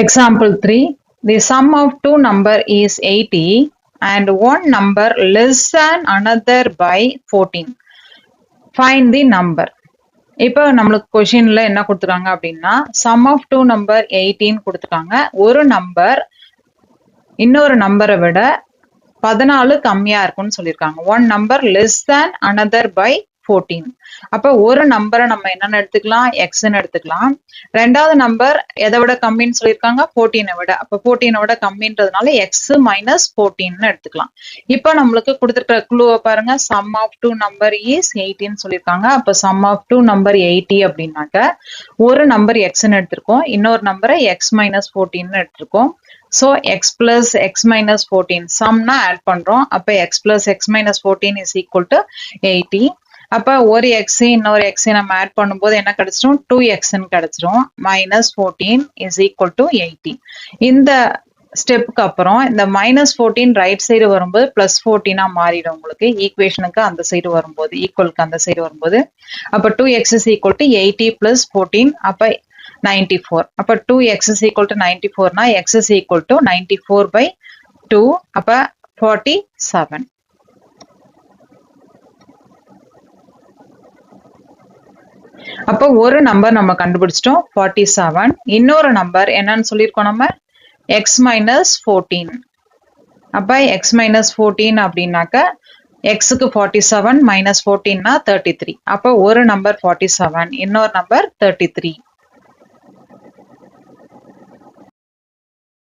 Example 3. The sum of two number is 80 and one number less than another by 14. Find the number. இப்போ நம்மளுக்கு கொஷின்ல என்ன கொடுத்துருக்காங்க அப்படின்னா sum of two number 18 கொடுத்துருக்காங்க. ஒரு நம்பர் இன்னொரு நம்பரை விட 14 கம்மியா இருக்கும்னு சொல்லியிருக்காங்க. One number less than another by 14. அப்ப ஒரு நம்பரை நம்ம என்னன்னு எடுத்துக்கலாம், எக்ஸ்ன்னு எடுத்துக்கலாம். ரெண்டாவது நம்பர் எதை விட கம்மின்னு சொல்லியிருக்காங்க, 14 விட. அப்ப 14 விட கம்மின்றதுனால எக்ஸ் மைனஸ் 14 எடுத்துக்கலாம். இப்ப நம்மளுக்கு கொடுத்துருக்கிற க்ளூவை பாருங்க. Sum of two number is 18 சொல்லியிருக்காங்க. அப்ப சம் ஆஃப் டூ நம்பர் 80 அப்படின்னாக்க ஒரு நம்பர் எக்ஸ்ன்னு எடுத்திருக்கோம், இன்னொரு நம்பரை எக்ஸ் மைனஸ் 14 எடுத்திருக்கோம். So x plus x minus 14 sumனா add பண்றோம். அப்ப x plus x minus 14 is equal to 80. அப்ப ஒரு x இன்னொரு x நம்ம add பண்ணும்போது என்ன கிடைச்சிரும், 2x கிடைச்சிரும். minus 14 is equal to 80. இந்த ஸ்டெப்புக்கு அப்புறம் இந்த minus 14 ரைட் சைடு வரும்போது plus 14 மாறிடும். உங்களுக்கு ஈக்குவேஷனுக்கு அந்த சைடு வரும்போது, ஈக்குவலுக்கு அந்த சைடு வரும்போது அப்ப 2x is equal to 80 plus 14 அப்ப 94. அப்ப 2x is equal to 94 னா x is equal to 94 by 2 அப்ப 47. அப்ப ஒரு நம்பர் நம்ம கண்டுபிடிச்சிட்டோம் 47. இன்னொரு நம்பர் என்னன்னு சொல்லியிருக்கோம் நம்ம, x minus 14. அப்ப x minus 14 அப்படின்னாக்க x-க்கு 47 minus 14 னா 33. அப்ப ஒரு நம்பர் 47, இன்னொரு நம்பர் 33.